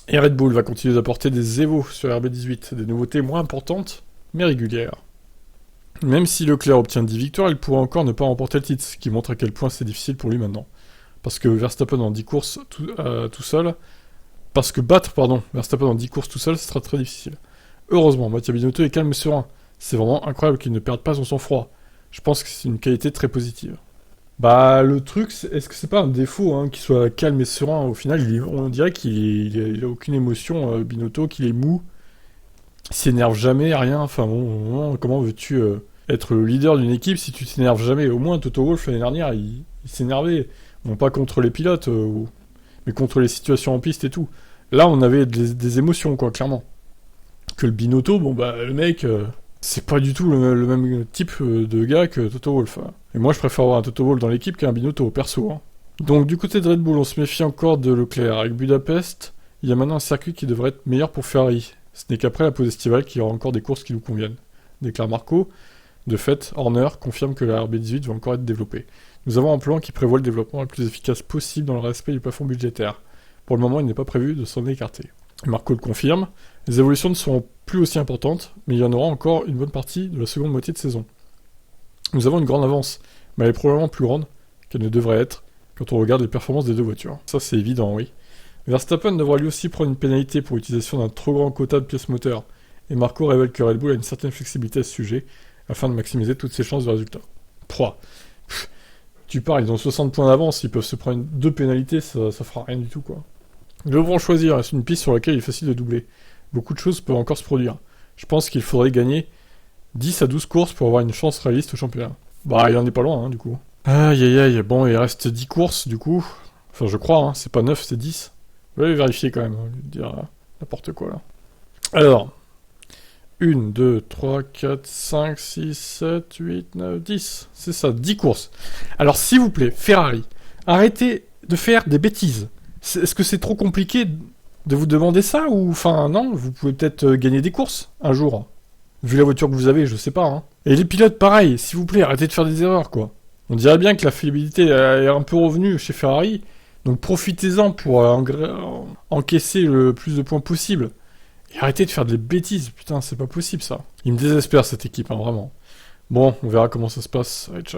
Et Red Bull va continuer d'apporter des évos sur RB18, des nouveautés moins importantes, mais régulières. Même si Leclerc obtient 10 victoires, il pourra encore ne pas remporter le titre, ce qui montre à quel point c'est difficile pour lui maintenant. Parce que Verstappen en 10 courses tout seul... Parce que battre, Verstappen en 10 courses tout seul, ce sera très difficile. Heureusement, Mattia Binotto est calme et serein. C'est vraiment incroyable qu'il ne perde pas son sang-froid. Je pense que c'est une qualité très positive. Bah, le truc, est-ce que c'est pas un défaut, hein, qu'il soit calme et serein? Au final, on dirait qu'il a aucune émotion, Binotto, qu'il est mou, il s'énerve jamais, rien. Enfin bon, comment veux-tu être le leader d'une équipe si tu t'énerves jamais? Au moins, Toto Wolff, l'année dernière, il s'énervait. Bon, pas contre les pilotes, mais contre les situations en piste et tout. Là, on avait des émotions, quoi, clairement. Que le Binotto, bon, bah, le mec, c'est pas du tout le même type de gars que Toto Wolff. Hein. Et moi, je préfère avoir un Toto Wolff dans l'équipe qu'un Binotto, perso. Hein. Donc, du côté de Red Bull, on se méfie encore de Leclerc. Avec Budapest, il y a maintenant un circuit qui devrait être meilleur pour Ferrari. Ce n'est qu'après la pause estivale qu'il y aura encore des courses qui nous conviennent. Déclare Marco. De fait, Horner confirme que la RB18 va encore être développée. Nous avons un plan qui prévoit le développement le plus efficace possible dans le respect du plafond budgétaire. Pour le moment, il n'est pas prévu de s'en écarter. Marco le confirme. Les évolutions ne seront plus aussi importantes, mais il y en aura encore une bonne partie de la seconde moitié de saison. Nous avons une grande avance, mais elle est probablement plus grande qu'elle ne devrait être quand on regarde les performances des deux voitures. Ça, c'est évident, oui. Verstappen devra lui aussi prendre une pénalité pour l'utilisation d'un trop grand quota de pièces moteurs, et Marco révèle que Red Bull a une certaine flexibilité à ce sujet, afin de maximiser toutes ses chances de résultat. 3. Tu pars, ils ont 60 points d'avance, ils peuvent se prendre 2 pénalités, ça fera rien du tout, quoi. Ils devront choisir, c'est une piste sur laquelle il est facile de doubler. Beaucoup de choses peuvent encore se produire. Je pense qu'il faudrait gagner 10 à 12 courses pour avoir une chance réaliste au championnat. Bah, il en est pas loin, hein, du coup. Aïe aïe aïe, bon, il reste 10 courses, du coup. Enfin, je crois, hein, c'est pas 9, c'est 10. Je vais vérifier quand même, hein, dire n'importe quoi, là. Alors, 1, 2, 3, 4, 5, 6, 7, 8, 9, 10. C'est ça, 10 courses. Alors, s'il vous plaît, Ferrari, arrêtez de faire des bêtises. Est-ce que c'est trop compliqué de vous demander ça? Ou, enfin, non, vous pouvez peut-être gagner des courses un jour. Vu la voiture que vous avez, je sais pas, hein. Et les pilotes, pareil, s'il vous plaît, arrêtez de faire des erreurs, quoi. On dirait bien que la fiabilité est un peu revenue chez Ferrari. Donc, profitez-en pour encaisser le plus de points possible. Et arrêtez de faire des bêtises, putain, c'est pas possible ça. Il me désespère cette équipe, hein, vraiment. Bon, on verra comment ça se passe. Allez, ciao.